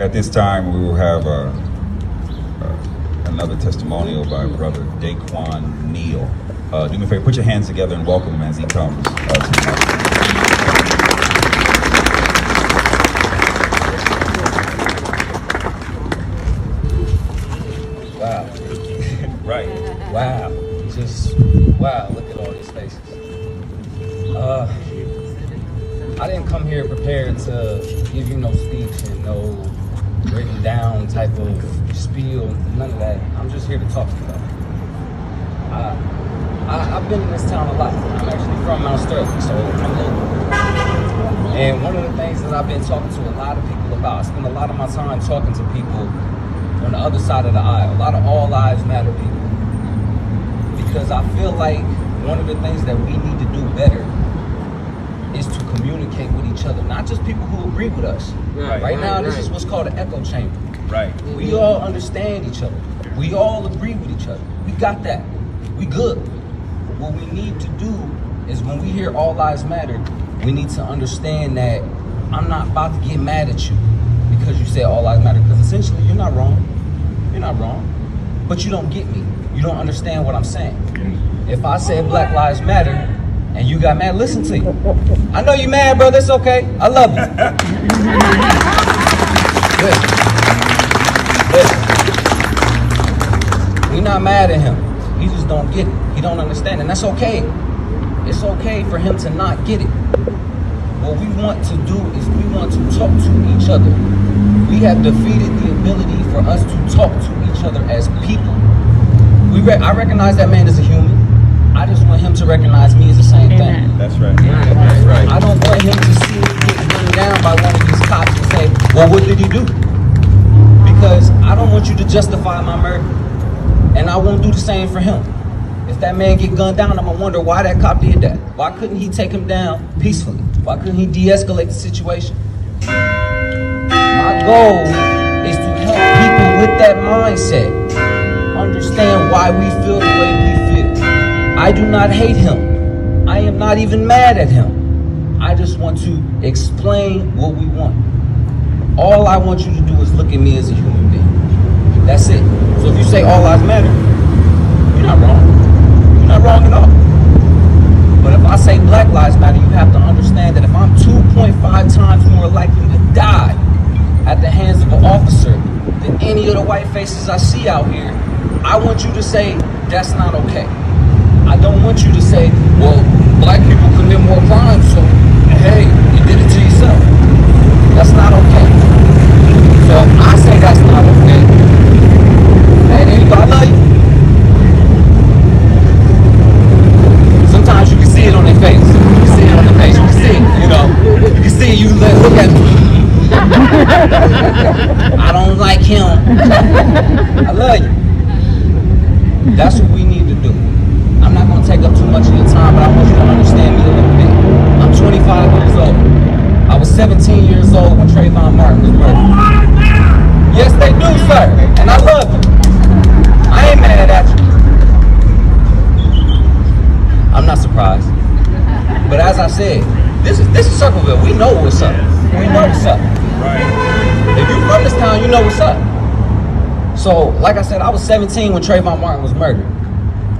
At this time, we will have another testimonial by Brother Daquan Neal. Do me a favor, put your hands together and welcome him as he comes to the mic. Wow. Right. Wow. Just, wow, look at all these faces. I didn't come here prepared to give you no speech and no written down type of spiel, none of that. I'm just here to talk to you about it. I've been in this town a lot. I'm actually from Mount Sterling, so I'm local. And one of the things that I've been talking to a lot of people about, I spend a lot of my time talking to people on the other side of the aisle, a lot of all lives matter people. Because I feel like one of the things that we need to do better is to communicate with each other, not just people who agree with us. Right now, this is what's called an echo chamber. Right. We all understand each other. We all agree with each other. We got that. We good. What we need to do is when we hear all lives matter, we need to understand that I'm not about to get mad at you because you say all lives matter, because essentially you're not wrong. You're not wrong. But you don't get me. You don't understand what I'm saying. If I said Black Lives Matter and you got mad, listen to you. I know you mad, brother. It's okay. I love you. Listen. We not mad at him. He just don't get it. He don't understand, and that's okay. It's okay for him to not get it. What we want to do is we want to talk to each other. We have defeated the ability for us to talk to each other as people. I recognize that man as a human. I just want him to recognize me as the same thing. That's right. That's right. I don't want him to see me get gunned down by one of these cops and say, well, what did he do? Because I don't want you to justify my murder. And I won't do the same for him. If that man get gunned down, I'm gonna wonder why that cop did that. Why couldn't he take him down peacefully? Why couldn't he de-escalate the situation? My goal is to help people with that mindset understand why we feel the way we feel. I do not hate him. I am not even mad at him. I just want to explain what we want. All I want you to do is look at me as a human being. That's it. So if you say all lives matter, you're not wrong. You're not wrong at all. But if I say Black Lives Matter, you have to understand that if I'm 2.5 times more likely to die at the hands of an officer than any of the white faces I see out here, I want you to say that's not okay. I don't want you to say, well, black people commit more crimes, so hey, you did it to yourself. That's not okay. So if I say that's not okay, hey, there you go, I love you. Sometimes you can see it on their face. You can see it on their face. You can see it, you know. You can see it, you look at me. I don't like him. I love you. That's what we need to do. I'm not going to take up too much of your time, but I want you to understand me a little bit. I'm 25 years old. I was 17 years old when Trayvon Martin was murdered. Yes, they do, sir. And I love you. I ain't mad at you. I'm not surprised. But as I said, this is Circleville. We know what's up. We know what's up. Right. If you're from this town, you know what's up. So, like I said, I was 17 when Trayvon Martin was murdered.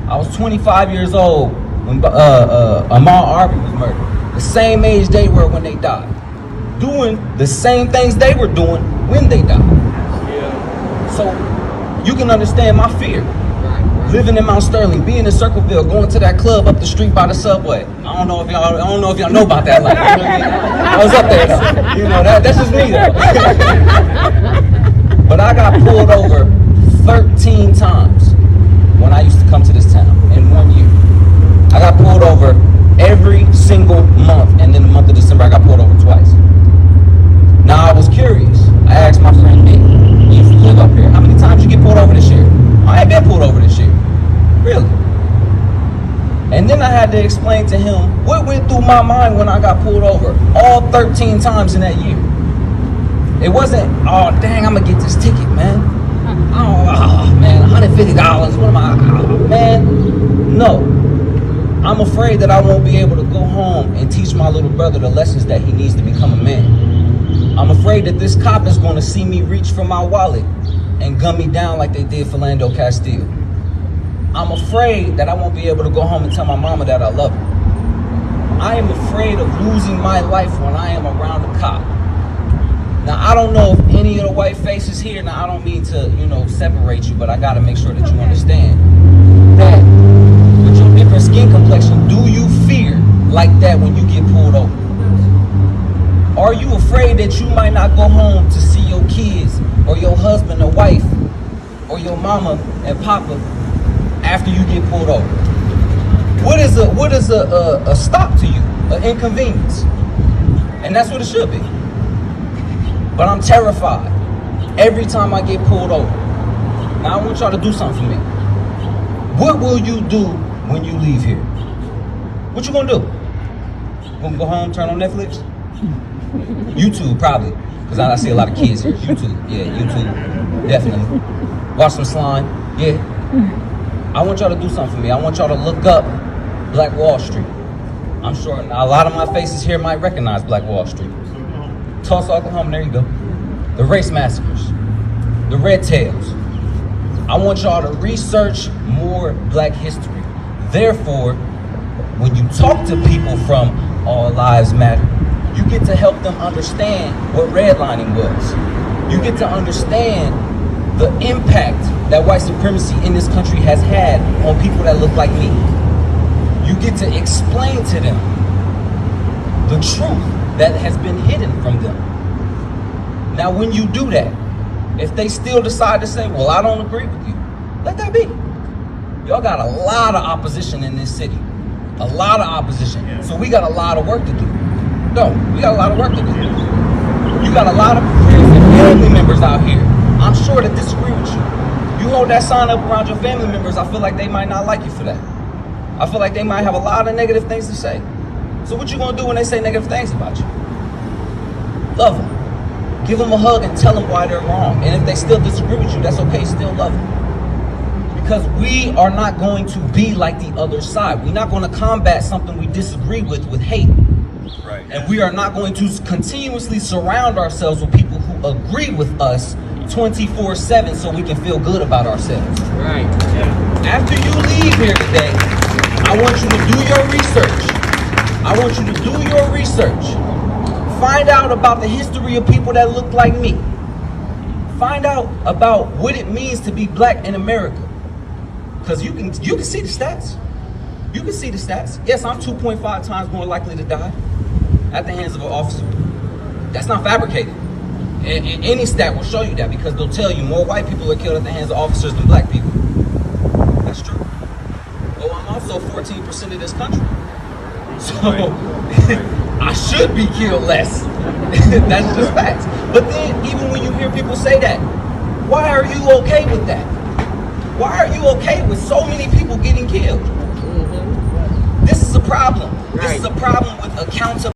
I was 25 years old when Ahmaud Arbery was murdered. The same age they were when they died. Doing the same things they were doing when they died. Yeah. So, you can understand my fear. Living in Mount Sterling, being in Circleville, going to that club up the street by the subway. I don't know if y'all know about that. Like, you know what I mean? I was up there though. You know, that's just me though. But I got pulled over 13 times when I used to come to this town in 1 year. I got pulled over every single month, and in the month of December I got pulled over twice. Now I was curious. I asked my friend Nick, he used to live up here, how many times you get pulled over this year? I ain't been pulled over this year. Really? And then I had to explain to him what went through my mind when I got pulled over all 13 times in that year. It wasn't, oh dang, I'm gonna get this ticket, man. Oh man, $150, what am I, man? No. I'm afraid that I won't be able to go home and teach my little brother the lessons that he needs to become a man. I'm afraid that this cop is going to see me reach for my wallet and gun me down like they did Philando Castile. I'm afraid that I won't be able to go home and tell my mama that I love her. I am afraid of losing my life when I am around a cop. Now, I don't know if any of the white faces here, now I don't mean to, separate you, but I gotta make sure that you understand that with your different skin complexion, do you fear like that when you get pulled over? Are you afraid that you might not go home to see your kids or your husband or wife or your mama and papa after you get pulled over? What is a stop to you? An inconvenience. And that's what it should be. But I'm terrified every time I get pulled over. Now I want y'all to do something for me. What will you do when you leave here? What you gonna do? Gonna go home, turn on Netflix? YouTube, probably. Because I see a lot of kids here. YouTube, yeah, YouTube, definitely. Watch some slime, yeah. I want y'all to do something for me. I want y'all to look up Black Wall Street. I'm sure a lot of my faces here might recognize Black Wall Street. Tulsa, Oklahoma, there you go. The race massacres, the red tails. I want y'all to research more black history. Therefore, when you talk to people from All Lives Matter, you get to help them understand what redlining was. You get to understand the impact that white supremacy in this country has had on people that look like me. You get to explain to them the truth that has been hidden from them. Now, when you do that, if they still decide to say, well, I don't agree with you, let that be. Y'all got a lot of opposition in this city. A lot of opposition. Yeah. So we got a lot of work to do. No, we got a lot of work to do. You got a lot of friends and family members out here, I'm sure, that disagree with you. You hold that sign up around your family members, I feel like they might not like you for that. I feel like they might have a lot of negative things to say. So what you gonna do when they say negative things about you? Love them. Give them a hug and tell them why they're wrong. And if they still disagree with you, that's okay, still love them. Because we are not going to be like the other side. We're not gonna combat something we disagree with hate. Right. And we are not going to continuously surround ourselves with people who agree with us 24/7 so we can feel good about ourselves. Right. After you leave here today, I want you to do your research. I want you to do your research. Find out about the history of people that look like me. Find out about what it means to be black in America. Because you can see the stats. You can see the stats. Yes, I'm 2.5 times more likely to die at the hands of an officer. That's not fabricated. And any stat will show you that, because they'll tell you more white people are killed at the hands of officers than black people. That's true. Oh, I'm also 14% of this country. So I should be killed less. That's just facts. But then, even when you hear people say that, why are you okay with that? Why are you okay with so many people getting killed? This is a problem. This is a problem with accountability.